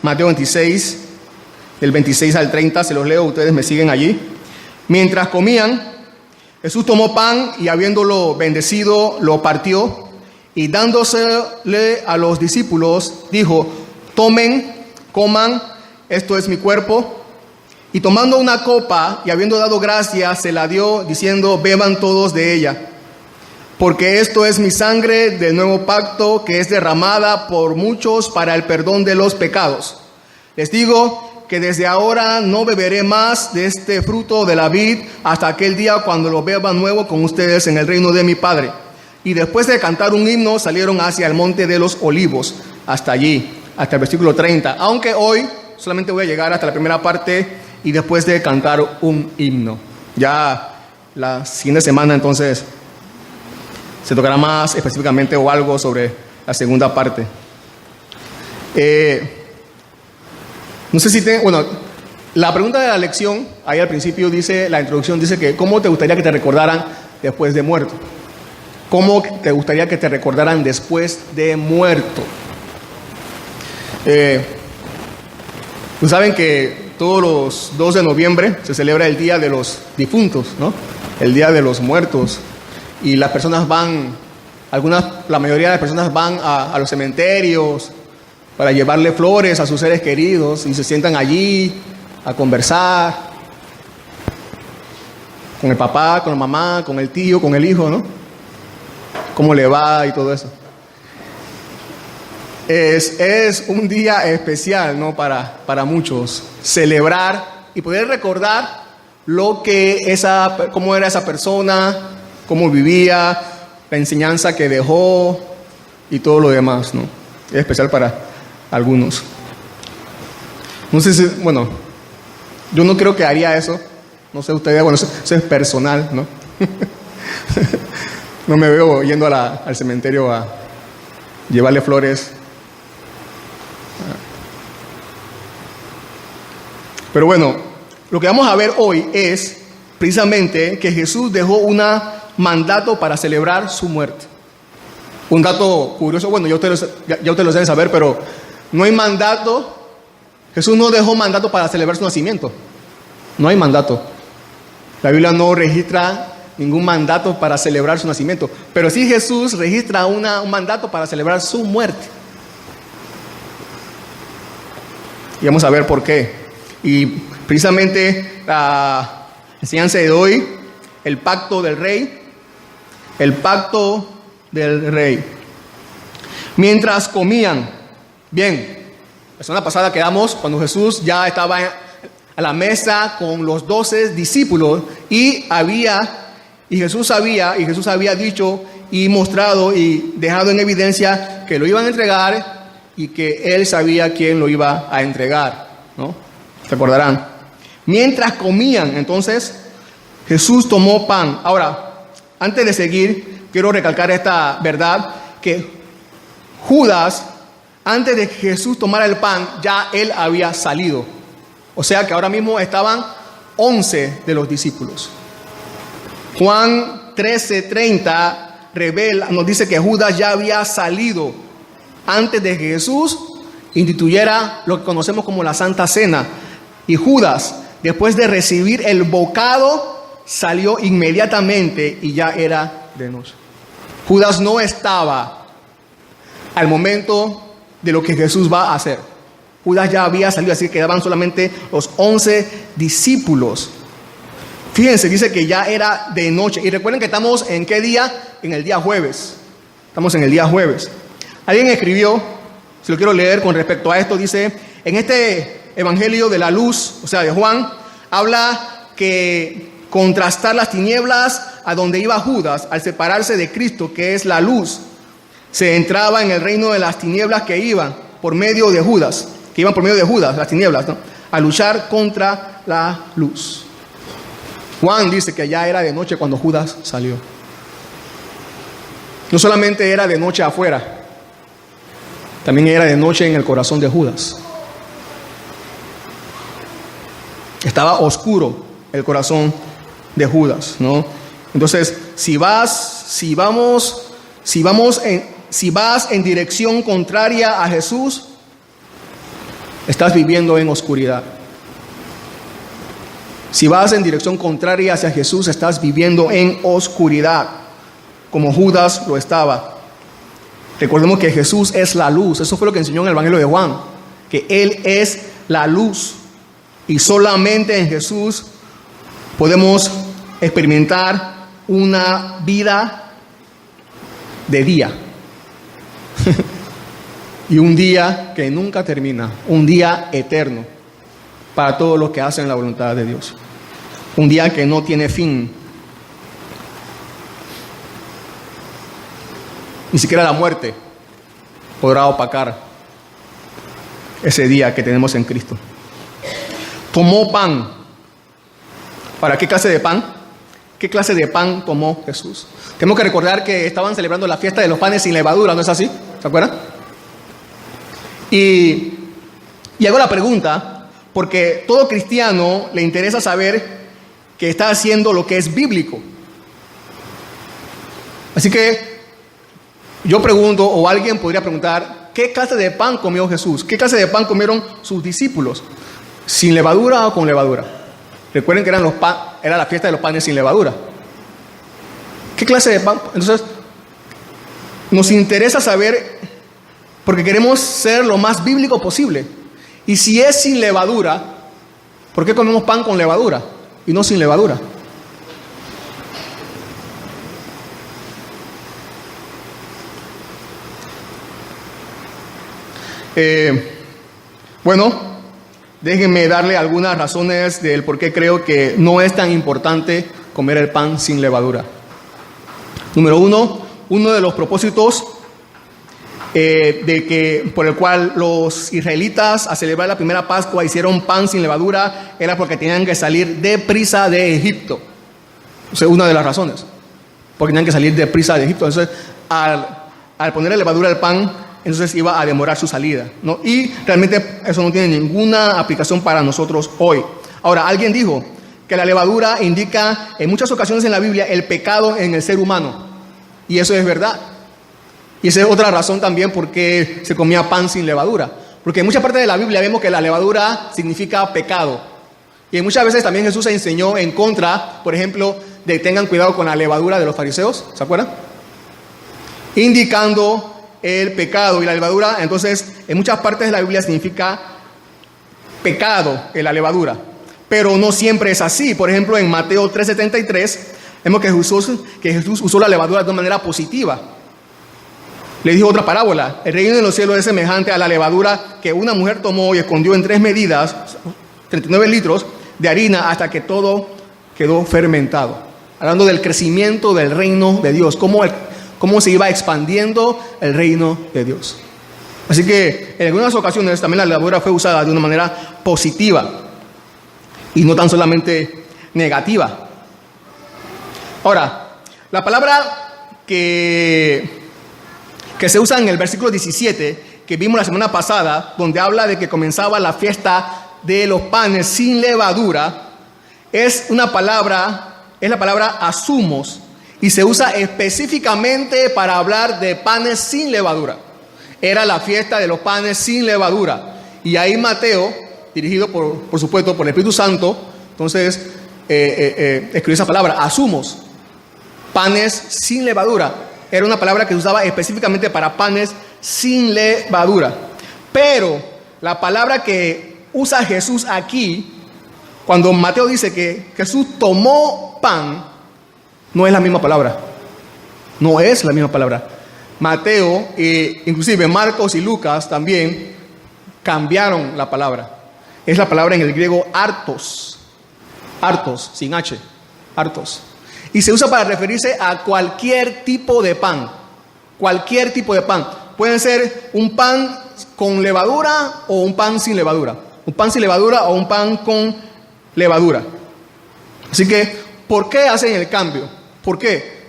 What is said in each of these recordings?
Mateo 26, del 26 al 30, se los leo, ustedes me siguen allí. Mientras comían, Jesús tomó pan y habiéndolo bendecido, lo partió y dándosele a los discípulos, dijo: tomen, coman, esto es mi cuerpo. Y tomando una copa y habiendo dado gracias, se la dio, diciendo: beban todos de ella, porque esto es mi sangre del nuevo pacto, que es derramada por muchos para el perdón de los pecados. Les digo que desde ahora no beberé más de este fruto de la vid hasta aquel día cuando lo beba nuevo con ustedes en el reino de mi Padre. Y después de cantar un himno, salieron hacia el monte de los olivos, hasta allí, hasta el versículo 30. Aunque hoy solamente voy a llegar hasta la primera parte y después de cantar un himno. Ya la siguiente semana entonces se tocará más específicamente o algo sobre la segunda parte. No sé si la pregunta de la lección, ahí al principio dice, la introducción dice que ¿cómo te gustaría que te recordaran después de muerto? ¿Cómo te gustaría que te recordaran después de muerto? Pues saben que todos los 2 de noviembre se celebra el Día de los Difuntos, ¿no? El Día de los Muertos. Y las personas van, la mayoría de las personas van a los cementerios para llevarle flores a sus seres queridos y se sientan allí a conversar con el papá, con la mamá, con el tío, con el hijo, ¿no? Cómo le va y todo eso. Es un día especial, ¿no? Para muchos, celebrar y poder recordar cómo era esa persona, cómo vivía, la enseñanza que dejó y todo lo demás, ¿no? Es especial para algunos. No sé si, yo no creo que haría eso. No sé ustedes, eso es personal, ¿no? No me veo yendo al cementerio a llevarle flores. Pero bueno, lo que vamos a ver hoy es precisamente que Jesús dejó un mandato para celebrar su muerte. Un dato curioso, ya ustedes lo deben saber, pero no hay mandato. Jesús no dejó mandato para celebrar su nacimiento. No hay mandato. La Biblia no registra ningún mandato para celebrar su nacimiento, pero sí Jesús registra un mandato para celebrar su muerte. Y vamos a ver por qué. Y precisamente la enseñanza de hoy, el pacto del rey. El pacto del rey. Mientras comían, bien, la semana pasada quedamos cuando Jesús ya estaba a la mesa con los 12 discípulos y Jesús había dicho y mostrado y dejado en evidencia que lo iban a entregar y que él sabía quién lo iba a entregar, ¿no? Recordarán. Mientras comían, entonces, Jesús tomó pan. Ahora, antes de seguir, quiero recalcar esta verdad, que Judas, antes de que Jesús tomara el pan, ya él había salido. O sea que ahora mismo estaban 11 de los discípulos. Juan 13:30 nos dice que Judas ya había salido antes de que Jesús instituyera lo que conocemos como la Santa Cena. Y Judas, después de recibir el bocado, salió inmediatamente y ya era de noche. Judas no estaba al momento de lo que Jesús va a hacer. Judas ya había salido, así que quedaban solamente los 11 discípulos. Fíjense, dice que ya era de noche. Y recuerden que estamos en ¿qué día? En el día jueves. Estamos en el día jueves. Alguien escribió, si lo quiero leer con respecto a esto, dice: en este Evangelio de la luz, o sea, de Juan, habla que contrastar las tinieblas a donde iba Judas al separarse de Cristo, que es la luz. Se entraba en el reino de las tinieblas que iban por medio de Judas, las tinieblas, ¿no? A luchar contra la luz. Juan dice que ya era de noche cuando Judas salió. No solamente era de noche afuera, también era de noche en el corazón de Judas. Estaba oscuro el corazón de Judas, ¿no? Entonces, si vas en dirección contraria a Jesús, estás viviendo en oscuridad. Si vas en dirección contraria hacia Jesús, estás viviendo en oscuridad, como Judas lo estaba. Recordemos que Jesús es la luz. Eso fue lo que enseñó en el Evangelio de Juan, que Él es la luz. Y solamente en Jesús podemos experimentar una vida de día. Y un día que nunca termina, un día eterno para todos los que hacen la voluntad de Dios. Un día que no tiene fin. Ni siquiera la muerte podrá opacar ese día que tenemos en Cristo. Tomó pan. ¿Para qué clase de pan? ¿Qué clase de pan tomó Jesús? Tenemos que recordar que estaban celebrando la fiesta de los panes sin levadura, ¿no es así? ¿Se acuerdan? Y hago la pregunta, porque todo cristiano le interesa saber que está haciendo lo que es bíblico. Así que yo pregunto, o alguien podría preguntar, ¿qué clase de pan comió Jesús? ¿Qué clase de pan comieron sus discípulos? ¿Sin levadura o con levadura? Recuerden que era la fiesta de los panes sin levadura. ¿Qué clase de pan? Entonces, nos interesa saber, porque queremos ser lo más bíblico posible. Y si es sin levadura, ¿por qué comemos pan con levadura y no sin levadura? Bueno, déjenme darle algunas razones del por qué creo que no es tan importante comer el pan sin levadura. Número uno de los propósitos por el cual los israelitas a celebrar la primera Pascua hicieron pan sin levadura era porque tenían que salir deprisa de Egipto. Esa es una de las razones, porque tenían que salir deprisa de Egipto. Entonces, al ponerle levadura al pan, entonces iba a demorar su salida, ¿no? Y realmente eso no tiene ninguna aplicación para nosotros hoy. Ahora, alguien dijo que la levadura indica en muchas ocasiones en la Biblia el pecado en el ser humano. Y eso es verdad. Y esa es otra razón también por qué se comía pan sin levadura. Porque en muchas partes de la Biblia vemos que la levadura significa pecado. Y muchas veces también Jesús enseñó en contra, por ejemplo, de tengan cuidado con la levadura de los fariseos. ¿Se acuerdan? Indicando el pecado. Y la levadura, entonces, en muchas partes de la Biblia significa pecado en la levadura. Pero no siempre es así. Por ejemplo, en Mateo 3:73, vemos que Jesús usó la levadura de una manera positiva. Le dijo otra parábola: el reino de los cielos es semejante a la levadura que una mujer tomó y escondió en 3 medidas, 39 litros de harina, hasta que todo quedó fermentado. Hablando del crecimiento del reino de Dios, cómo se iba expandiendo el reino de Dios. Así que en algunas ocasiones también la levadura fue usada de una manera positiva y no tan solamente negativa. Ahora, la palabra que se usa en el versículo 17, que vimos la semana pasada, donde habla de que comenzaba la fiesta de los panes sin levadura, es la palabra asumos, y se usa específicamente para hablar de panes sin levadura. Era la fiesta de los panes sin levadura. Y ahí Mateo, dirigido por supuesto por el Espíritu Santo, entonces escribió esa palabra, asumos, panes sin levadura. Era una palabra que se usaba específicamente para panes sin levadura. Pero la palabra que usa Jesús aquí, cuando Mateo dice que Jesús tomó pan, no es la misma palabra. No es la misma palabra. Mateo, inclusive Marcos y Lucas también cambiaron la palabra. Es la palabra en el griego artos. Artos, sin H. Artos. Y se usa para referirse a cualquier tipo de pan. Cualquier tipo de pan. Puede ser un pan con levadura o un pan sin levadura. Un pan sin levadura o un pan con levadura. Así que, ¿por qué hacen el cambio? ¿Por qué?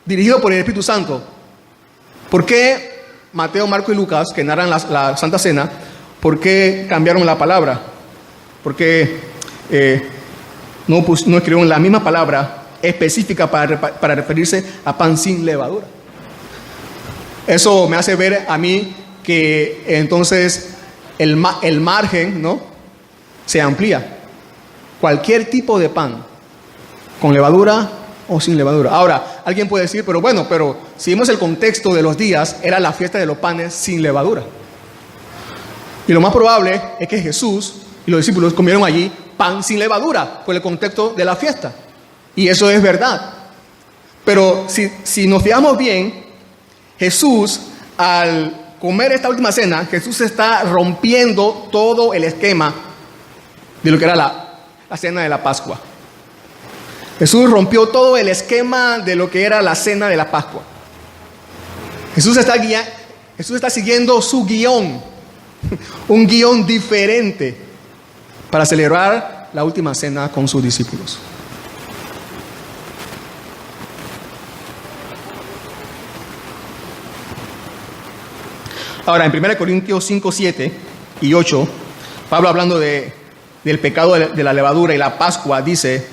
Dirigido por el Espíritu Santo. ¿Por qué Mateo, Marcos y Lucas, que narran la Santa Cena, por qué cambiaron la palabra? ¿Por qué no escribieron la misma palabra específica para referirse a pan sin levadura? Eso me hace ver a mí que entonces el margen, ¿no?, se amplía. Cualquier tipo de pan, con levadura o sin levadura. Ahora, alguien puede decir, pero si vemos el contexto de los días, era la fiesta de los panes sin levadura. Y lo más probable es que Jesús y los discípulos comieron allí pan sin levadura por el contexto de la fiesta. Y eso es verdad. Pero si nos fijamos bien, Jesús, al comer esta última cena, Jesús está rompiendo todo el esquema de lo que era la cena de la Pascua. Jesús rompió todo el esquema de lo que era la cena de la Pascua. Jesús está siguiendo su guión, un guión diferente para celebrar la última cena con sus discípulos. Ahora, en 1 Corintios 5, 7 y 8, Pablo, hablando del pecado de la levadura y la Pascua, dice: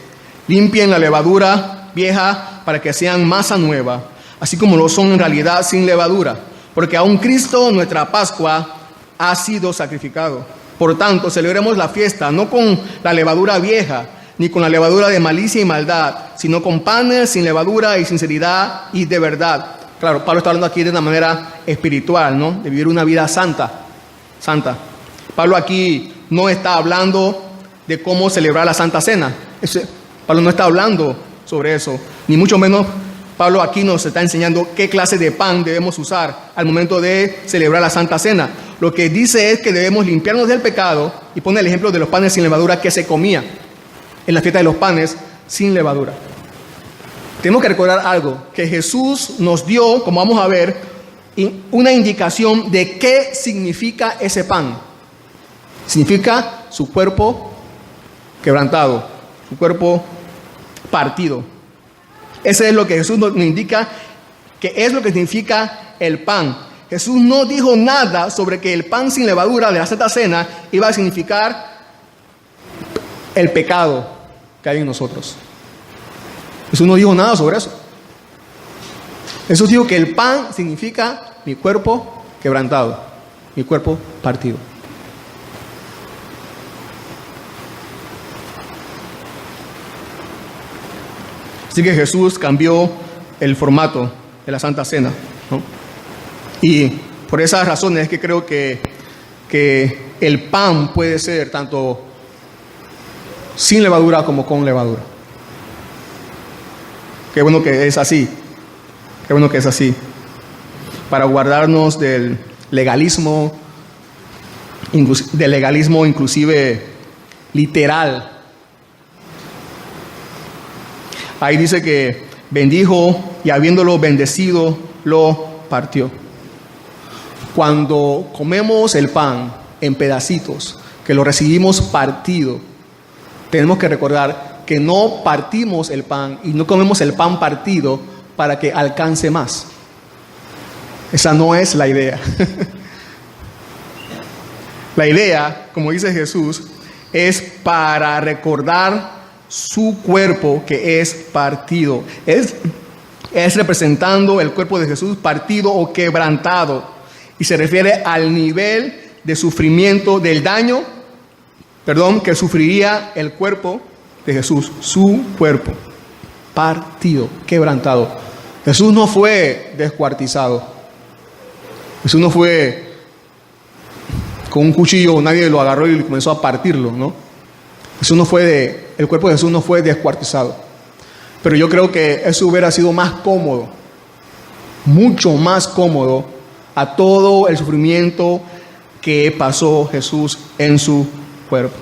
limpien la levadura vieja para que sean masa nueva, así como lo son en realidad sin levadura, porque aún Cristo, nuestra Pascua, ha sido sacrificado. Por tanto, celebremos la fiesta no con la levadura vieja, ni con la levadura de malicia y maldad, sino con panes sin levadura y sinceridad y de verdad. Claro, Pablo está hablando aquí de una manera espiritual, ¿no?, de vivir una vida santa. Pablo aquí no está hablando de cómo celebrar la Santa Cena. Pablo no está hablando sobre eso, ni mucho menos Pablo aquí nos está enseñando qué clase de pan debemos usar al momento de celebrar la Santa Cena. Lo que dice es que debemos limpiarnos del pecado, y pone el ejemplo de los panes sin levadura que se comía en la fiesta de los panes sin levadura. Tenemos que recordar algo, que Jesús nos dio, como vamos a ver, una indicación de qué significa ese pan. Significa su cuerpo quebrantado, su cuerpo partido. Ese es lo que Jesús nos indica, que es lo que significa el pan. Jesús no dijo nada sobre que el pan sin levadura de la Santa Cena iba a significar el pecado que hay en nosotros. Jesús no dijo nada sobre eso. Jesús dijo que el pan significa mi cuerpo quebrantado, mi cuerpo partido. Así que Jesús cambió el formato de la Santa Cena, ¿no? Y por esas razones es que creo que el pan puede ser tanto sin levadura como con levadura. Qué bueno que es así. Qué bueno que es así. Para guardarnos del legalismo inclusive literal. Ahí dice que bendijo y habiéndolo bendecido, lo partió. Cuando comemos el pan en pedacitos, que lo recibimos partido, tenemos que recordar que no partimos el pan y no comemos el pan partido para que alcance más. Esa no es la idea. La idea, como dice Jesús, es para recordar su cuerpo que es partido. Es representando el cuerpo de Jesús partido o quebrantado. Y se refiere al nivel de sufrimiento del daño, que sufriría el cuerpo de Jesús, su cuerpo partido, quebrantado. Jesús no fue descuartizado. Jesús no fue con un cuchillo, nadie lo agarró y comenzó a partirlo, ¿no? El cuerpo de Jesús no fue descuartizado. Pero yo creo que eso hubiera sido más cómodo, mucho más cómodo a todo el sufrimiento que pasó Jesús en su cuerpo.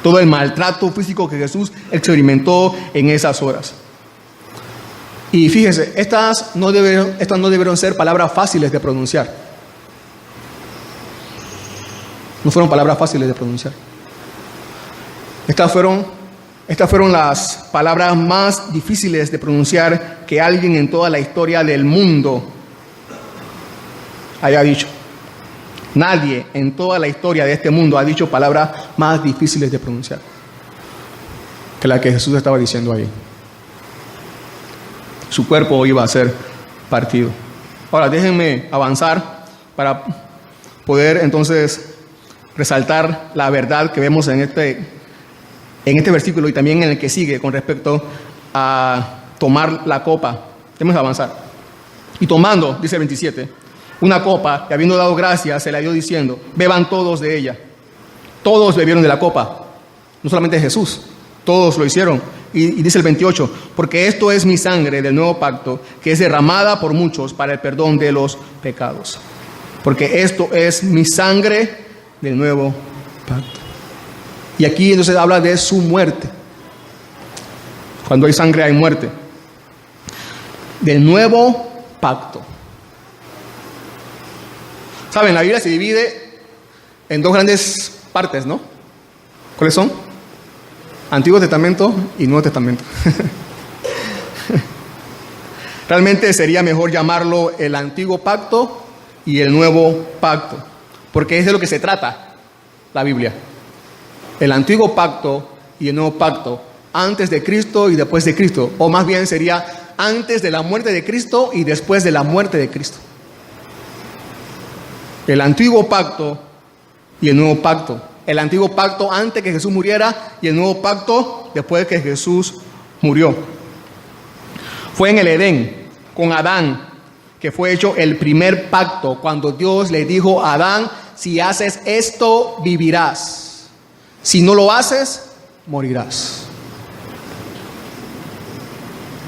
Todo el maltrato físico que Jesús experimentó en esas horas. Y fíjese, estas no debieron ser palabras fáciles de pronunciar. No fueron palabras fáciles de pronunciar. Estas fueron las palabras más difíciles de pronunciar que alguien en toda la historia del mundo haya dicho. Nadie en toda la historia de este mundo ha dicho palabras más difíciles de pronunciar que la que Jesús estaba diciendo ahí. Su cuerpo iba a ser partido. Ahora déjenme avanzar para poder entonces resaltar la verdad que vemos en este versículo y también en el que sigue con respecto a tomar la copa. Debemos avanzar. Y tomando, dice el 27, una copa, y habiendo dado gracias, se la dio diciendo, beban todos de ella. Todos bebieron de la copa, no solamente Jesús, todos lo hicieron. Y dice el 28, porque esto es mi sangre del nuevo pacto, que es derramada por muchos para el perdón de los pecados. Porque esto es mi sangre del nuevo pacto. Y aquí entonces habla de su muerte. Cuando hay sangre hay muerte. Del nuevo pacto. Saben, la Biblia se divide en dos grandes partes, ¿no? ¿Cuáles son? Antiguo Testamento y Nuevo Testamento. Realmente sería mejor llamarlo el Antiguo Pacto y el Nuevo Pacto, porque es de lo que se trata la Biblia. El Antiguo Pacto y el Nuevo Pacto, antes de Cristo y después de Cristo, o más bien sería antes de la muerte de Cristo y después de la muerte de Cristo. El Antiguo Pacto y el Nuevo Pacto. El Antiguo Pacto antes que Jesús muriera y el Nuevo Pacto después de que Jesús murió. Fue en el Edén, con Adán, que fue hecho el primer pacto, cuando Dios le dijo a Adán, si haces esto, vivirás. Si no lo haces, morirás.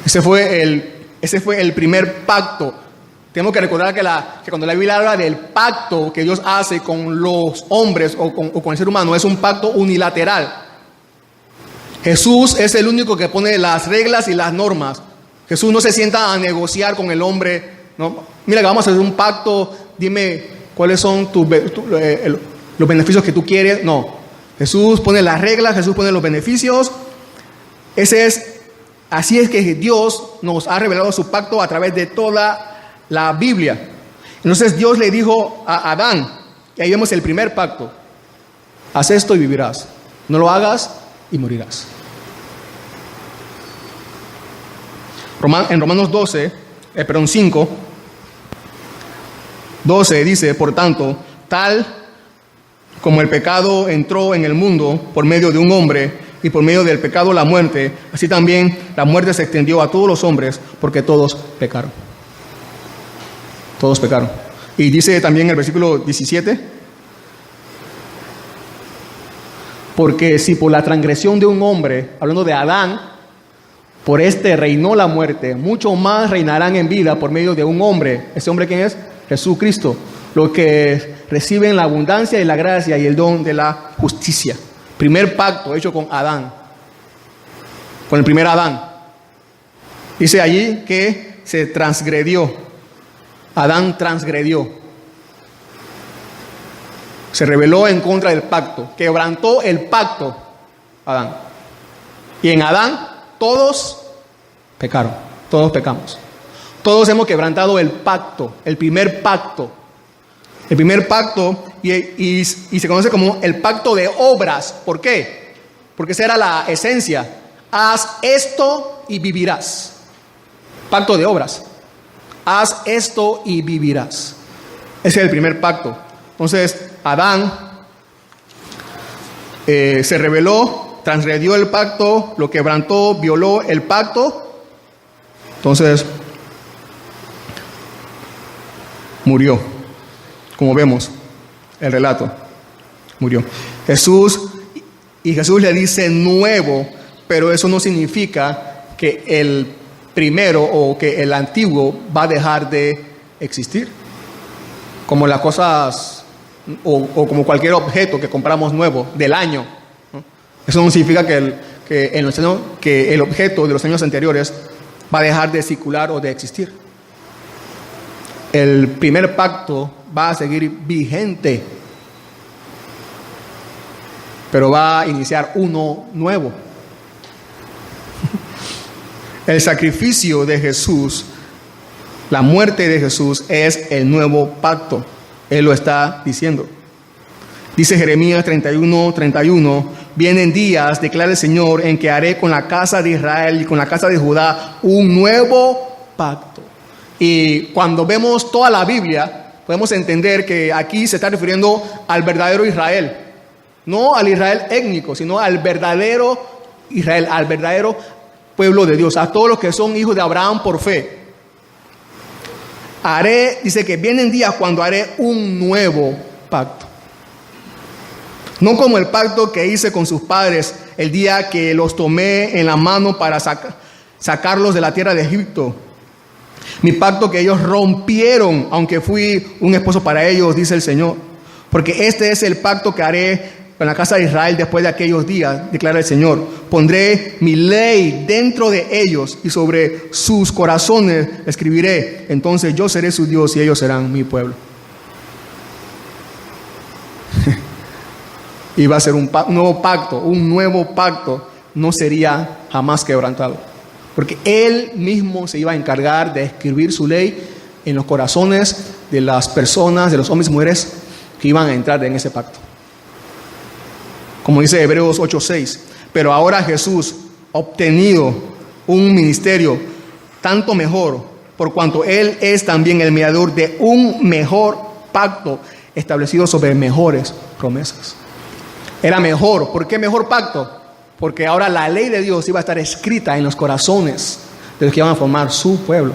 Ese fue el primer pacto. Tenemos que recordar que cuando la Biblia habla del pacto que Dios hace con los hombres o con el ser humano, es un pacto unilateral. Jesús es el único que pone las reglas y las normas. Jesús no se sienta a negociar con el hombre, ¿no? Mira que vamos a hacer un pacto, dime cuáles son los beneficios que tú quieres. No, Jesús pone las reglas, Jesús pone los beneficios. Así es que Dios nos ha revelado su pacto a través de toda la Biblia. Entonces Dios le dijo a Adán, y ahí vemos el primer pacto, haz esto y vivirás, no lo hagas y morirás. En Romanos 5, 12 dice, por tanto, tal como el pecado entró en el mundo por medio de un hombre, y por medio del pecado la muerte, así también la muerte se extendió a todos los hombres, porque todos pecaron. Todos pecaron. Y dice también el versículo 17, porque si por la transgresión de un hombre, hablando de Adán, por este reinó la muerte, mucho más reinarán en vida por medio de un hombre. ¿Ese hombre quién es? Jesucristo. Los que reciben la abundancia y la gracia y el don de la justicia. Primer pacto hecho con Adán, con el primer Adán. Dice allí que se transgredió. Adán transgredió. Se rebeló en contra del pacto. Quebrantó el pacto, Adán. Y en Adán todos pecaron. Todos pecamos. Todos hemos quebrantado el pacto, el primer pacto. El primer pacto y se conoce como el pacto de obras. ¿Por qué? Porque esa era la esencia. Haz esto y vivirás. Pacto de obras. Haz esto y vivirás. Ese es el primer pacto. Entonces, Adán se rebeló, transgredió el pacto, lo quebrantó, violó el pacto. Entonces, murió. Como vemos, el relato, murió. Jesús le dice nuevo, pero eso no significa que el primero o que el antiguo va a dejar de existir. Como las cosas o como cualquier objeto que compramos nuevo del año, ¿no? Eso no significa que el objeto de los años anteriores va a dejar de circular o de existir. El primer pacto va a seguir vigente, pero va a iniciar uno nuevo. El sacrificio de Jesús, la muerte de Jesús es el nuevo pacto. Él lo está diciendo. Dice Jeremías 31:31, vienen días, declara el Señor, en que haré con la casa de Israel y con la casa de Judá un nuevo pacto. Y cuando vemos toda la Biblia, podemos entender que aquí se está refiriendo al verdadero Israel. No al Israel étnico, sino al verdadero Israel, al verdadero pueblo de Dios, a todos los que son hijos de Abraham por fe. Dice que vienen días cuando haré un nuevo pacto. No como el pacto que hice con sus padres el día que los tomé en la mano para sacarlos de la tierra de Egipto. Mi pacto que ellos rompieron, aunque fui un esposo para ellos, dice el Señor. Porque este es el pacto que haré con la casa de Israel después de aquellos días, declara el Señor. Pondré mi ley dentro de ellos y sobre sus corazones escribiré. Entonces yo seré su Dios y ellos serán mi pueblo. Y va a ser un nuevo pacto, no sería jamás quebrantado. Porque Él mismo se iba a encargar de escribir su ley en los corazones de las personas, de los hombres y mujeres que iban a entrar en ese pacto. Como dice Hebreos 8:6, pero ahora Jesús ha obtenido un ministerio tanto mejor, por cuanto Él es también el mediador de un mejor pacto establecido sobre mejores promesas. Era mejor. ¿Por qué mejor pacto? Porque ahora la ley de Dios iba a estar escrita en los corazones de los que iban a formar su pueblo.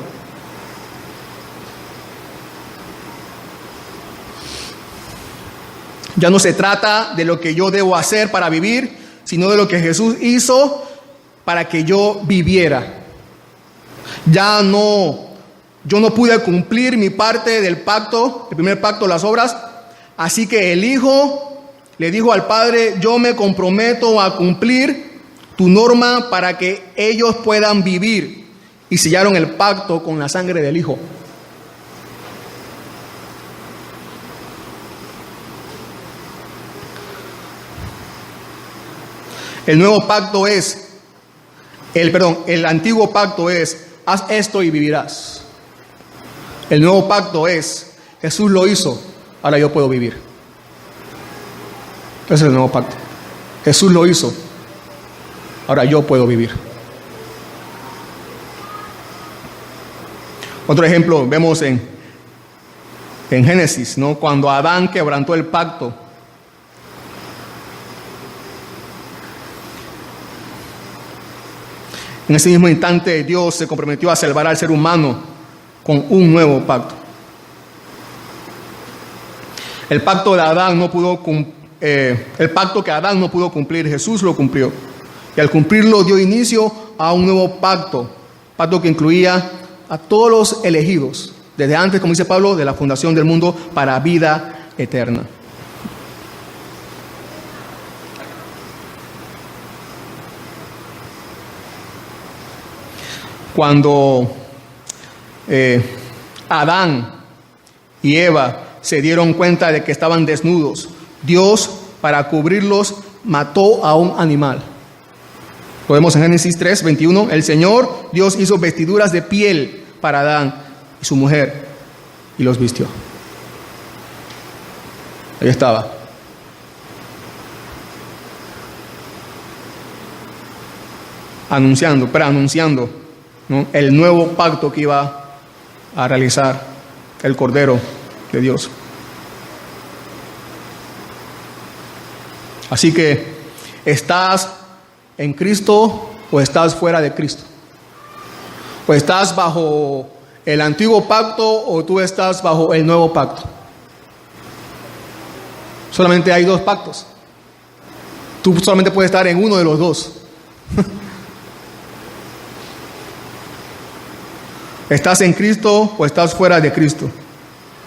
Ya no se trata de lo que yo debo hacer para vivir, sino de lo que Jesús hizo para que yo viviera. Yo no pude cumplir mi parte del pacto, el primer pacto, las obras, así que el Hijo le dijo al Padre: yo me comprometo a cumplir tu norma para que ellos puedan vivir. Y sellaron el pacto con la sangre del Hijo. El antiguo pacto es: haz esto y vivirás. El nuevo pacto es: Jesús lo hizo, ahora yo puedo vivir. Ese es el nuevo pacto. Jesús lo hizo, ahora yo puedo vivir. Otro ejemplo vemos en Génesis, ¿no? Cuando Adán quebrantó el pacto. En ese mismo instante Dios se comprometió a salvar al ser humano con un nuevo pacto. El pacto que Adán no pudo cumplir, Jesús lo cumplió. Y al cumplirlo dio inicio a un nuevo pacto que incluía a todos los elegidos, desde antes, como dice Pablo, de la fundación del mundo, para vida eterna. Cuando Adán y Eva se dieron cuenta de que estaban desnudos, Dios, para cubrirlos, mató a un animal. Lo vemos en Génesis 3:21. El Señor Dios hizo vestiduras de piel para Adán y su mujer y los vistió. Ahí estaba. Preanunciando, ¿no?, el nuevo pacto que iba a realizar el Cordero de Dios. Así que, ¿estás en Cristo o estás fuera de Cristo? ¿O estás bajo el antiguo pacto o tú estás bajo el nuevo pacto? Solamente hay dos pactos. Tú solamente puedes estar en uno de los dos. ¿Estás en Cristo o estás fuera de Cristo?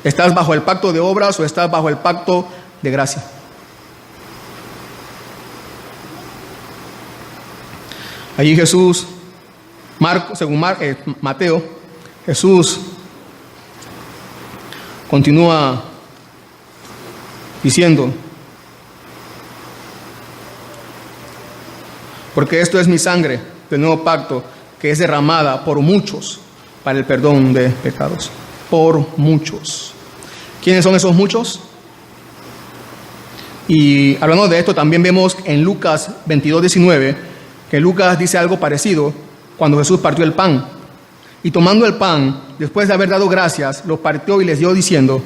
¿Estás bajo el pacto de obras o estás bajo el pacto de gracia? Allí Jesús, según Mateo, Jesús continúa diciendo: porque esto es mi sangre del nuevo pacto, que es derramada por muchos para el perdón de pecados. Por muchos. ¿Quiénes son esos muchos? Y hablando de esto, también vemos en Lucas 22:19 que Lucas dice algo parecido cuando Jesús partió el pan. Y tomando el pan, después de haber dado gracias, lo partió y les dio diciendo: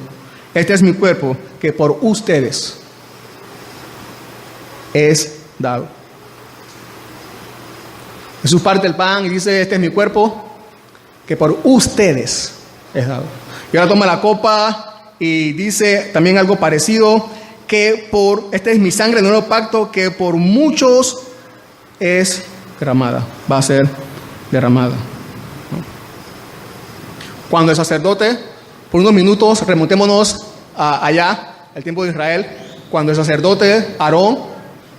este es mi cuerpo que por ustedes es dado. Jesús parte el pan y dice, este es mi cuerpo que por ustedes es dado. Y ahora toma la copa y dice también algo parecido, que esta es mi sangre del nuevo pacto que por muchos es derramada, va a ser derramada. Cuando el sacerdote, por unos minutos, remontémonos allá, al tiempo de Israel, cuando el sacerdote Aarón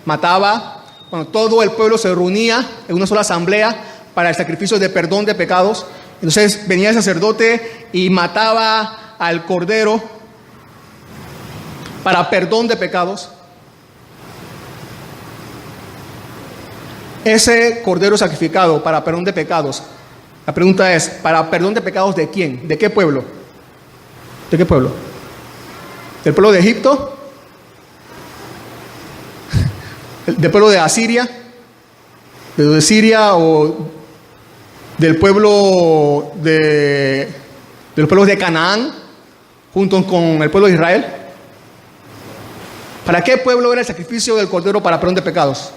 mataba, cuando todo el pueblo se reunía en una sola asamblea para el sacrificio de perdón de pecados, entonces venía el sacerdote y mataba al cordero para perdón de pecados. Ese cordero sacrificado para perdón de pecados, la pregunta es, ¿para perdón de pecados de quién? ¿De qué pueblo? ¿De qué pueblo? ¿Del pueblo de Egipto? ¿Del pueblo de Asiria? ¿De Siria o del pueblo de los pueblos de Canaán junto con el pueblo de Israel? ¿Para qué pueblo era el sacrificio del cordero para perdón de pecados?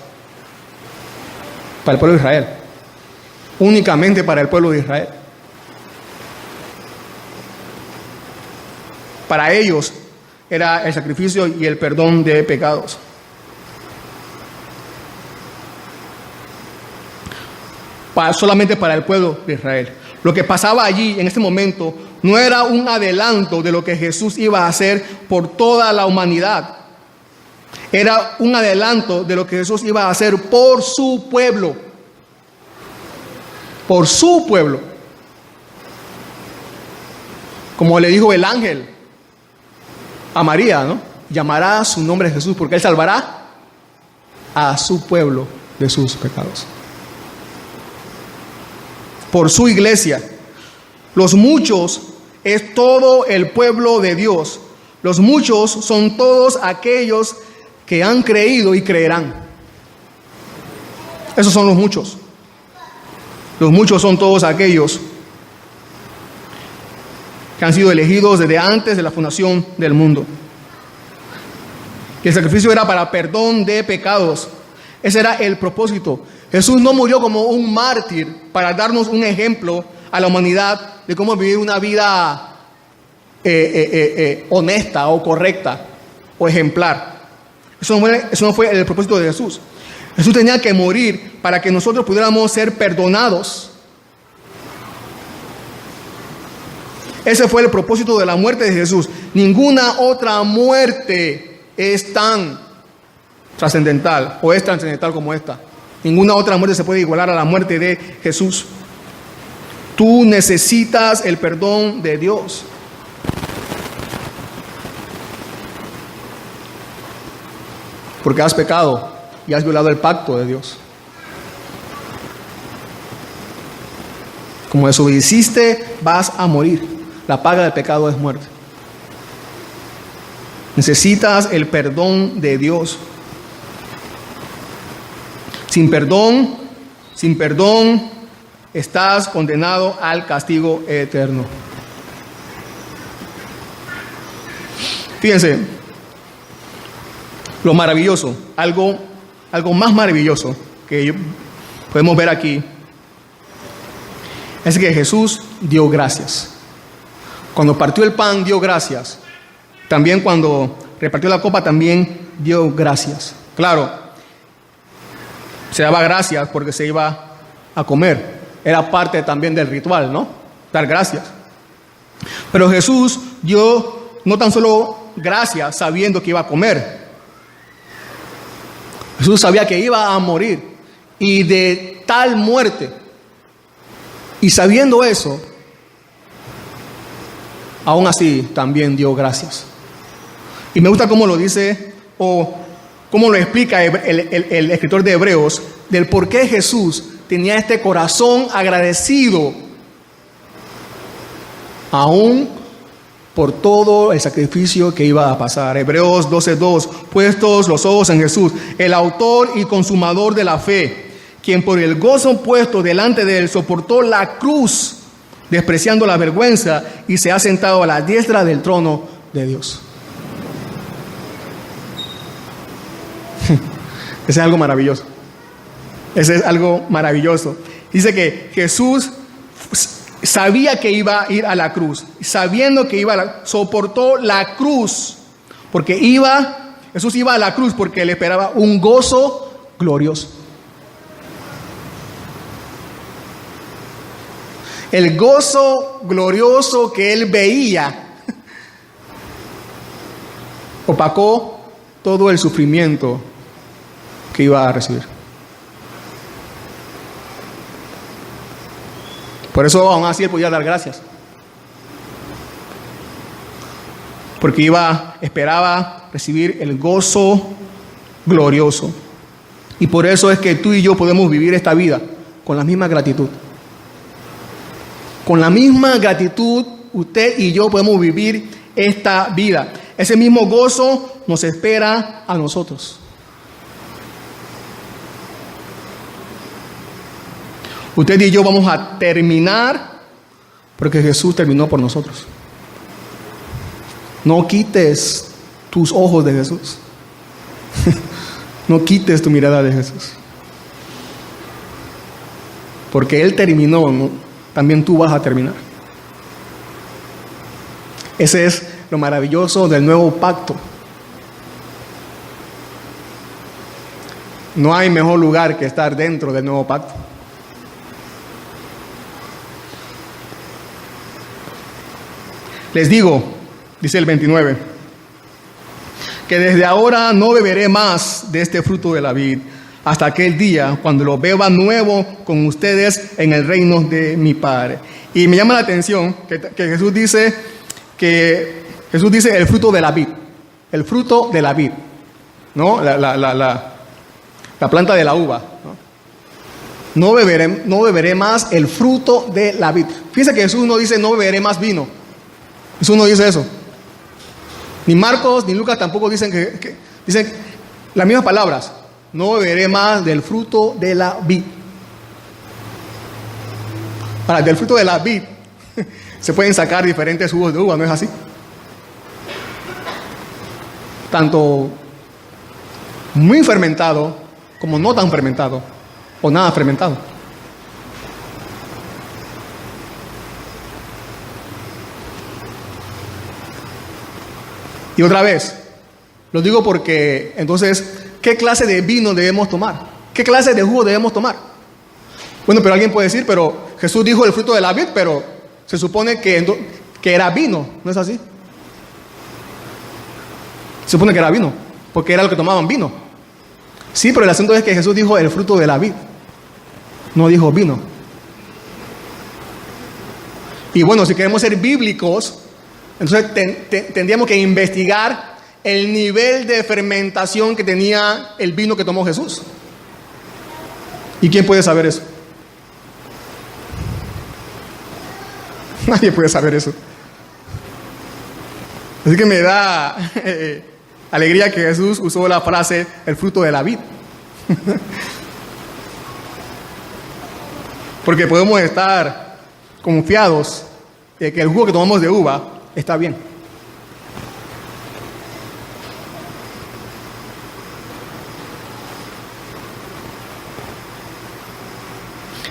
Para el pueblo de Israel. Únicamente para el pueblo de Israel. Para ellos era el sacrificio y el perdón de pecados. Solamente para el pueblo de Israel. Lo que pasaba allí en este momento no era un adelanto de lo que Jesús iba a hacer por toda la humanidad. Era un adelanto de lo que Jesús iba a hacer por su pueblo. Por su pueblo. Como le dijo el ángel a María, ¿no? Llamará su nombre Jesús porque Él salvará a su pueblo de sus pecados. Por su iglesia. Los muchos es todo el pueblo de Dios. Los muchos son todos aquellos que han creído y creerán. Esos son los muchos. Los muchos son todos aquellos que han sido elegidos desde antes de la fundación del mundo. Y el sacrificio era para perdón de pecados. Ese era el propósito. Jesús no murió como un mártir para darnos un ejemplo a la humanidad de cómo vivir una vida honesta o correcta o ejemplar. Eso no fue el propósito de Jesús. Jesús tenía que morir para que nosotros pudiéramos ser perdonados. Ese fue el propósito de la muerte de Jesús. Ninguna otra muerte es tan trascendental o es trascendental como esta. Ninguna otra muerte se puede igualar a la muerte de Jesús. Tú necesitas el perdón de Dios. Porque has pecado y has violado el pacto de Dios. Como desobedeciste, vas a morir. La paga del pecado es muerte. Necesitas el perdón de Dios. Sin perdón, estás condenado al castigo eterno. Fíjense, lo maravilloso, algo más maravilloso que podemos ver aquí, es que Jesús dio gracias. Cuando partió el pan, dio gracias. También cuando repartió la copa, también dio gracias. Claro, se daba gracias porque se iba a comer. Era parte también del ritual, ¿no? Dar gracias. Pero Jesús dio no tan solo gracias sabiendo que iba a comer. Jesús sabía que iba a morir y de tal muerte. Y sabiendo eso, aún así también dio gracias. Y me gusta cómo lo dice o cómo lo explica el escritor de Hebreos del por qué Jesús tenía este corazón agradecido aún por todo el sacrificio que iba a pasar. Hebreos 12:2, puestos los ojos en Jesús, el autor y consumador de la fe, quien por el gozo puesto delante de él soportó la cruz, despreciando la vergüenza, y se ha sentado a la diestra del trono de Dios. Ese es algo maravilloso. Ese es algo maravilloso. Dice que Jesús sabía que iba a ir a la cruz. Sabiendo que soportó la cruz. Porque Jesús iba a la cruz porque le esperaba un gozo glorioso. El gozo glorioso que él veía opacó todo el sufrimiento que iba a recibir. Por eso aún así él podía dar gracias. Porque esperaba recibir el gozo glorioso. Y por eso es que tú y yo podemos vivir esta vida con la misma gratitud. Con la misma gratitud, usted y yo podemos vivir esta vida. Ese mismo gozo nos espera a nosotros. Usted y yo vamos a terminar porque Jesús terminó por nosotros. No quites tus ojos de Jesús. No quites tu mirada de Jesús. Porque Él terminó, ¿no? También tú vas a terminar. Ese es lo maravilloso del nuevo pacto. No hay mejor lugar que estar dentro del nuevo pacto. Les digo, dice el 29, que desde ahora no beberé más de este fruto de la vid, hasta aquel día cuando lo beba nuevo con ustedes en el reino de mi Padre. Y me llama la atención que Jesús dice el fruto de la vid, el fruto de la vid, ¿no? La planta de la uva, ¿no? No beberé más el fruto de la vid. Fíjense que Jesús no dice no beberé más vino. Jesús no dice eso. Ni Marcos ni Lucas tampoco dicen que dicen las mismas palabras. No beberé más del fruto de la vid. Ahora, del fruto de la vid se pueden sacar diferentes jugos de uva, ¿no es así? Tanto muy fermentado como no tan fermentado o nada fermentado. Y otra vez, lo digo porque entonces, ¿qué clase de vino debemos tomar? ¿Qué clase de jugo debemos tomar? Bueno, pero alguien puede decir, pero Jesús dijo el fruto de la vid, pero se supone que era vino, ¿no es así? Se supone que era vino, porque era lo que tomaban vino. Sí, pero el asunto es que Jesús dijo el fruto de la vid, no dijo vino. Y bueno, si queremos ser bíblicos, entonces tendríamos que investigar el nivel de fermentación que tenía el vino que tomó Jesús. ¿Y quién puede saber eso? Nadie puede saber eso. Así que me da alegría que Jesús usó la frase el fruto de la vid. Porque podemos estar confiados de que el jugo que tomamos de uva está bien.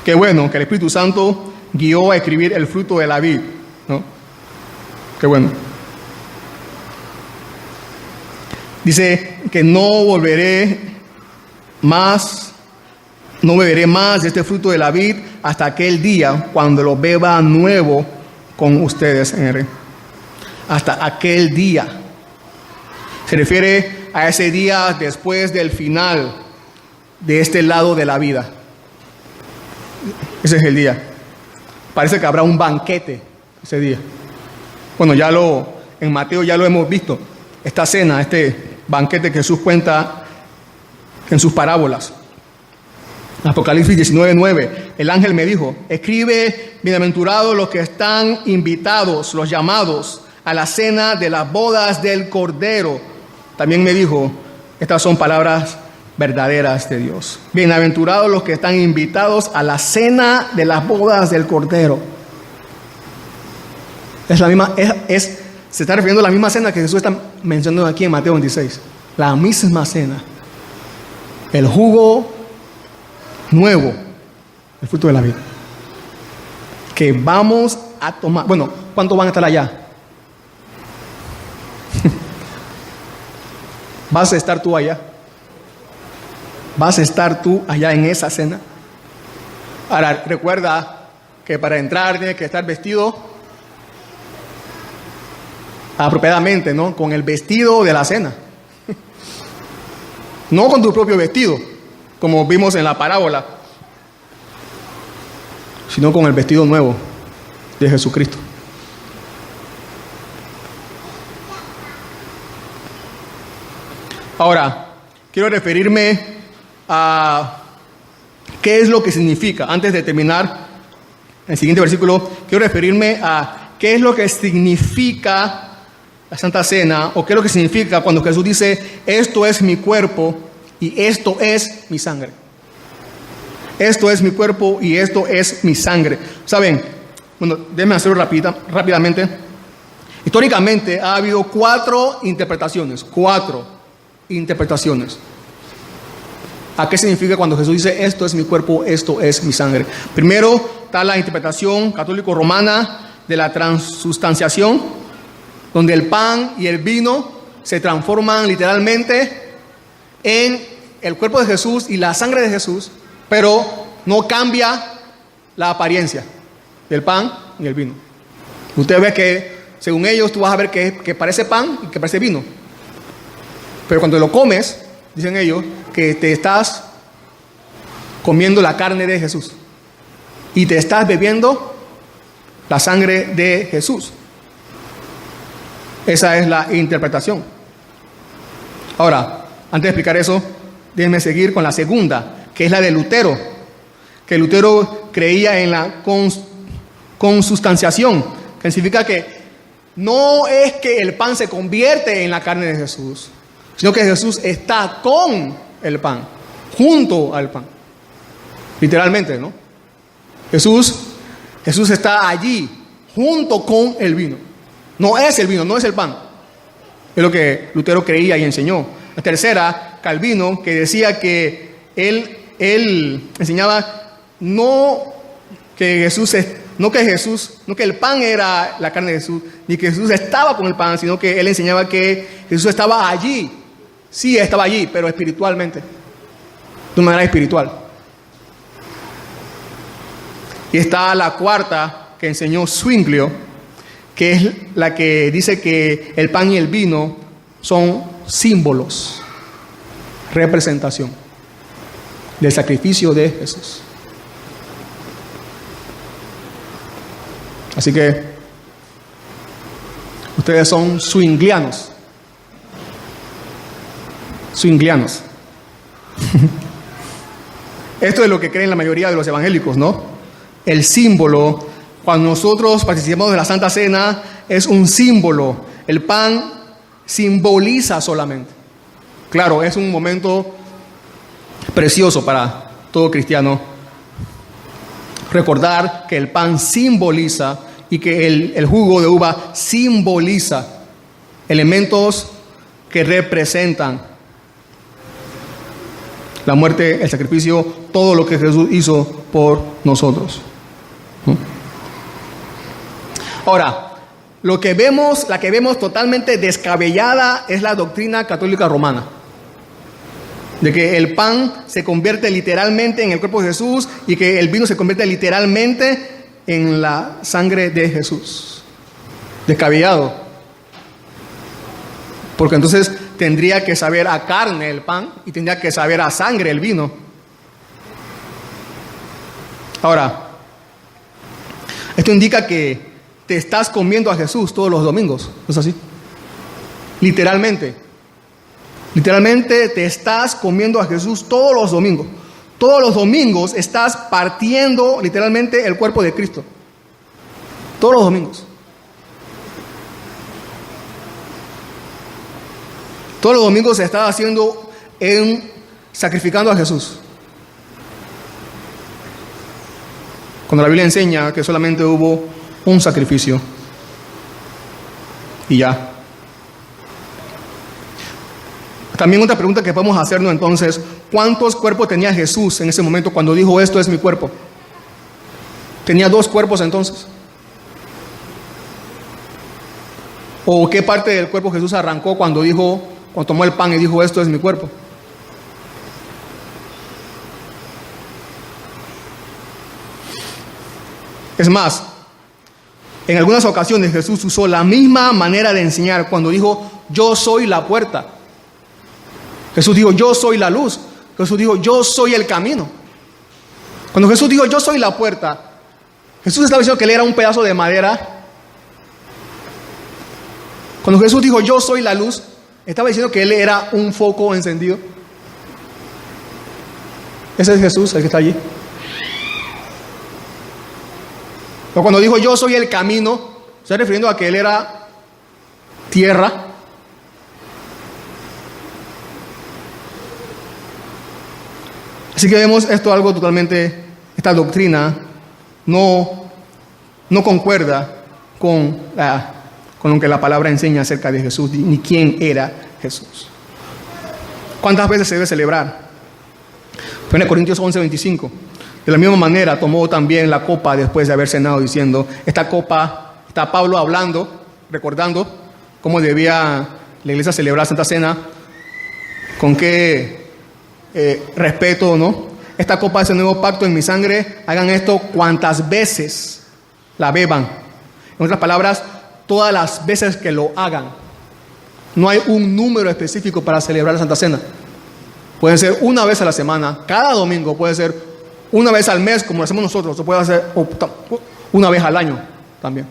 Qué bueno que el Espíritu Santo guió a escribir el fruto de la vid, ¿no? Qué bueno. Dice que no beberé más de este fruto de la vid hasta aquel día cuando lo beba nuevo con ustedes en el reino. Hasta aquel día. Se refiere a ese día después del final de este lado de la vida. Ese es el día. Parece que habrá un banquete ese día. Bueno, en Mateo ya lo hemos visto. Esta cena, este banquete que Jesús cuenta en sus parábolas. Apocalipsis 19:9. El ángel me dijo: escribe, bienaventurados los que están invitados, los llamados a la cena de las bodas del Cordero. También me dijo, estas son palabras verdaderas de Dios. Bienaventurados los que están invitados a la cena de las bodas del Cordero. Es Se está refiriendo a la misma cena que Jesús está mencionando aquí en Mateo 26. La misma cena. El jugo nuevo, el fruto de la vida, que vamos a tomar. Bueno, ¿cuántos van a estar allá? ¿Vas a estar tú allá? ¿Vas a estar tú allá en esa cena? Ahora, recuerda que para entrar tienes que estar vestido apropiadamente, ¿no? Con el vestido de la cena. No con tu propio vestido, como vimos en la parábola, sino con el vestido nuevo de Jesucristo. Ahora, quiero referirme a qué es lo que significa. Antes de terminar el siguiente versículo, quiero referirme a qué es lo que significa la Santa Cena, o qué es lo que significa cuando Jesús dice, esto es mi cuerpo y esto es mi sangre. Esto es mi cuerpo y esto es mi sangre. ¿Saben? Bueno, déjenme hacerlo rápidamente. Históricamente ha habido 4 interpretaciones. 4 interpretaciones. ¿A qué significa cuando Jesús dice, esto es mi cuerpo, esto es mi sangre? Primero está la interpretación católico-romana de la transustanciación, donde el pan y el vino se transforman literalmente en el cuerpo de Jesús y la sangre de Jesús, pero no cambia la apariencia del pan y el vino. Usted ve que, según ellos, tú vas a ver que parece pan y que parece vino. Pero cuando lo comes, dicen ellos, que te estás comiendo la carne de Jesús y te estás bebiendo la sangre de Jesús. Esa es la interpretación. Ahora, antes de explicar eso, déjenme seguir con la segunda, que es la de Lutero. Que Lutero creía en la consustanciación, que significa que no es que el pan se convierte en la carne de Jesús, sino que Jesús está con el pan, junto al pan. Literalmente, ¿no? Jesús está allí, junto con el vino. No es el vino, no es el pan. Es lo que Lutero creía y enseñó. La tercera, Calvino, que decía que él enseñaba no que el pan era la carne de Jesús, ni que Jesús estaba con el pan, sino que él enseñaba que Jesús estaba allí. Sí, estaba allí, pero espiritualmente, de una manera espiritual. Y está la cuarta que enseñó Zwinglio, que es la que dice que el pan y el vino son símbolos, representación del sacrificio de Jesús. Así que ustedes son zwinglianos. Zwinglianos. Esto es lo que creen la mayoría de los evangélicos, ¿no? El símbolo. Cuando nosotros participamos de la Santa Cena, es un símbolo. El pan simboliza solamente. Claro, es un momento precioso para todo cristiano recordar que el pan simboliza y que el jugo de uva simboliza elementos que representan la muerte, el sacrificio, todo lo que Jesús hizo por nosotros. Ahora, la que vemos totalmente descabellada es la doctrina católica romana, de que el pan se convierte literalmente en el cuerpo de Jesús y que el vino se convierte literalmente en la sangre de Jesús. Descabellado, porque entonces tendría que saber a carne el pan y tendría que saber a sangre el vino. Ahora, esto indica que te estás comiendo a Jesús todos los domingos, ¿no es así? Literalmente te estás comiendo a Jesús todos los domingos. Todos los domingos estás partiendo literalmente el cuerpo de Cristo. Todos los domingos. Todos los domingos se está haciendo sacrificando a Jesús. Cuando la Biblia enseña que solamente hubo un sacrificio y ya. También otra pregunta que podemos hacernos entonces, ¿cuántos cuerpos tenía Jesús en ese momento cuando dijo esto es mi cuerpo? ¿Tenía 2 cuerpos entonces? ¿O qué parte del cuerpo Jesús arrancó cuando tomó el pan y dijo esto es mi cuerpo? Es más, en algunas ocasiones Jesús usó la misma manera de enseñar cuando dijo yo soy la puerta. Jesús dijo yo soy la luz. Jesús dijo yo soy el camino. Cuando Jesús dijo yo soy la puerta, Jesús estaba diciendo que él era un pedazo de madera. Cuando Jesús dijo yo soy la luz, estaba diciendo que él era un foco encendido. Ese es Jesús, el que está allí. O cuando dijo yo soy el camino, se está refiriendo a que él era tierra. Así que vemos esto algo totalmente, esta doctrina no concuerda con lo que la palabra enseña acerca de Jesús, ni quién era Jesús. ¿Cuántas veces se debe celebrar? 1 Corintios 11:25. De la misma manera tomó también la copa después de haber cenado diciendo, esta copa, está Pablo hablando, recordando cómo debía la iglesia celebrar Santa Cena, con qué respeto, ¿no? Esta copa es el nuevo pacto en mi sangre, hagan esto cuantas veces la beban. En otras palabras, todas las veces que lo hagan. No hay un número específico para celebrar la Santa Cena. Puede ser una vez a la semana, cada domingo, puede ser una vez al mes, como lo hacemos nosotros, o puede ser una vez al año también.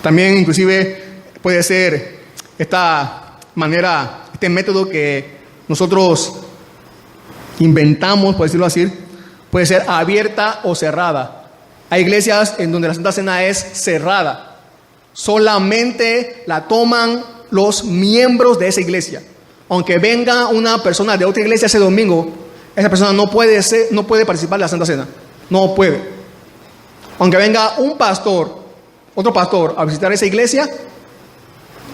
También, inclusive, puede ser esta manera, este método que nosotros inventamos, por decirlo así, puede ser abierta o cerrada. Hay iglesias en donde la Santa Cena es cerrada. Solamente la toman los miembros de esa iglesia. Aunque venga una persona de otra iglesia ese domingo, esa persona no puede participar de la Santa Cena. No puede. Aunque venga un pastor, otro pastor, a visitar esa iglesia,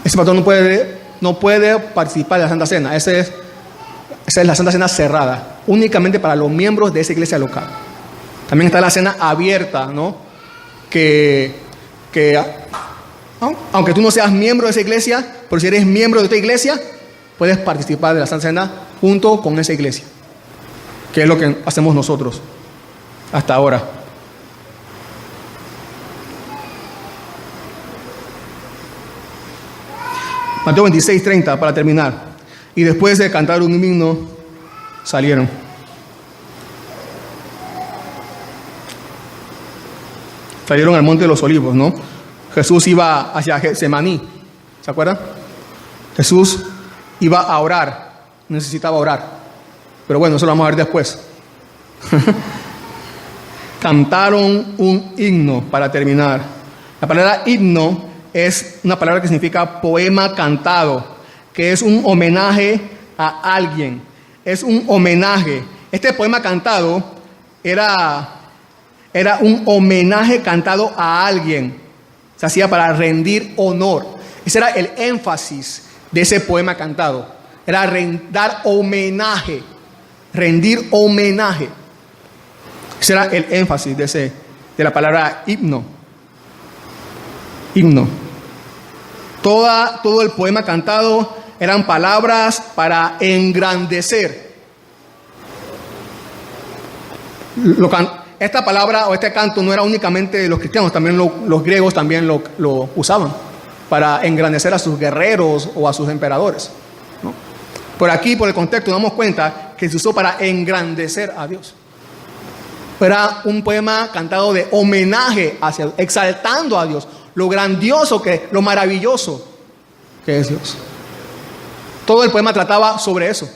ese pastor no puede participar de la Santa Cena. Esa es la Santa Cena cerrada, únicamente para los miembros de esa iglesia local. También está la cena abierta, ¿no? Que aunque tú no seas miembro de esa iglesia, pero si eres miembro de otra iglesia, puedes participar de la Santa Cena junto con esa iglesia, que es lo que hacemos nosotros hasta ahora. Mateo 26:30 para terminar. Y después de cantar un himno, salieron. Salieron al monte de los olivos, ¿no? Jesús iba hacia Getsemaní, ¿se acuerdan? Jesús iba a orar, necesitaba orar. Pero bueno, eso lo vamos a ver después. Cantaron un himno para terminar. La palabra himno es una palabra que significa poema cantado, que es un homenaje a alguien. Es un homenaje. Este poema cantado era un homenaje cantado a alguien. Se hacía para rendir honor. Ese era el énfasis de ese poema cantado. Era dar homenaje, rendir homenaje. Ese era el énfasis de la palabra himno. Himno. Todo el poema cantado eran palabras para engrandecer. Esta palabra o este canto no era únicamente de los cristianos, también los griegos también lo usaban para engrandecer a sus guerreros o a sus emperadores, ¿no? Por aquí, por el contexto, nos damos cuenta que se usó para engrandecer a Dios. Era un poema cantado de homenaje hacia Dios, exaltando a Dios, lo grandioso lo maravilloso que es Dios. Todo el poema trataba sobre eso,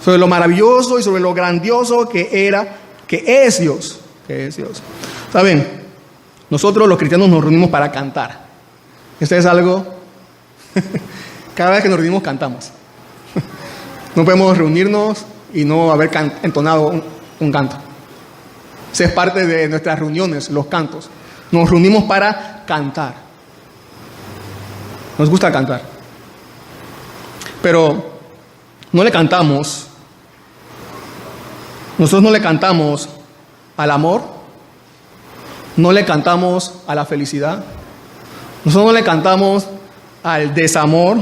sobre lo maravilloso y sobre lo grandioso que es Dios, ¿Saben? Nosotros los cristianos nos reunimos para cantar. Esto es algo, cada vez que nos reunimos cantamos. No podemos reunirnos y no haber entonado un canto. Eso es parte de nuestras reuniones, los cantos. Nos reunimos para cantar. Nos gusta cantar. Pero no le cantamos. Nosotros no le cantamos al amor. No le cantamos a la felicidad. Nosotros no le cantamos al desamor.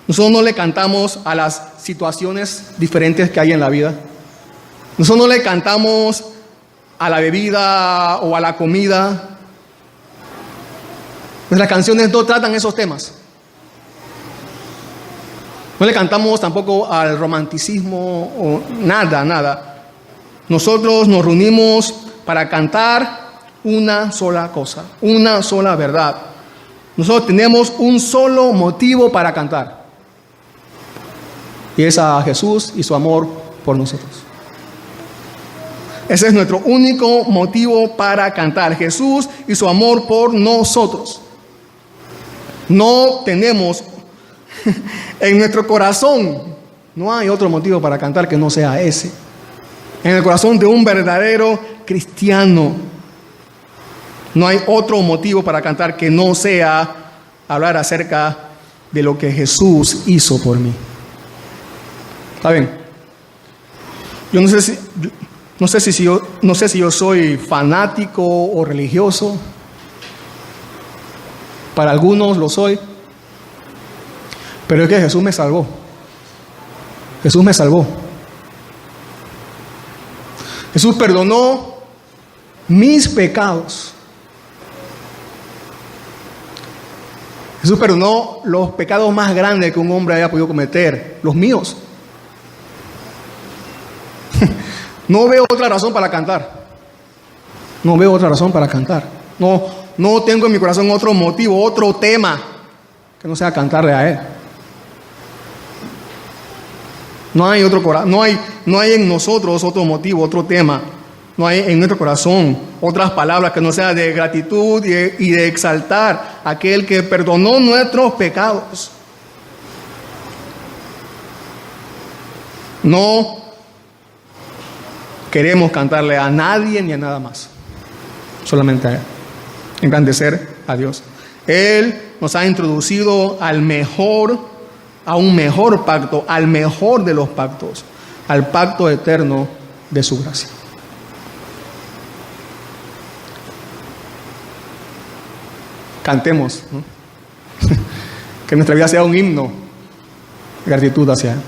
Nosotros no le cantamos a las situaciones diferentes que hay en la vida. Nosotros no le cantamos a la bebida o a la comida. Nuestras canciones no tratan esos temas. No le cantamos tampoco al romanticismo o nada. Nosotros nos reunimos para cantar una sola cosa, una sola verdad. Nosotros tenemos un solo motivo para cantar. Y es a Jesús y su amor por nosotros. Ese es nuestro único motivo para cantar. Jesús y su amor por nosotros. No tenemos en nuestro corazón, no hay otro motivo para cantar que no sea ese. En el corazón de un verdadero cristiano no hay otro motivo para cantar que no sea hablar acerca de lo que Jesús hizo por mí. ¿Está bien? Yo no sé si yo soy fanático o religioso. Para algunos lo soy. Pero es que Jesús me salvó. Jesús me salvó. Jesús perdonó mis pecados. Jesús perdonó los pecados más grandes que un hombre haya podido cometer, los míos. No veo otra razón para cantar. No veo otra razón para cantar. No tengo en mi corazón otro motivo, otro tema que no sea cantarle a Él. No hay otro corazón, no hay en nosotros otro motivo, otro tema. No hay en nuestro corazón otras palabras que no sean de gratitud y de exaltar a aquel que perdonó nuestros pecados. No queremos cantarle a nadie ni a nada más, solamente a Él. Engrandecer a Dios. Él nos ha introducido a un mejor pacto, al mejor de los pactos, al pacto eterno de su gracia. Cantemos, ¿no? Que nuestra vida sea un himno de gratitud hacia Él.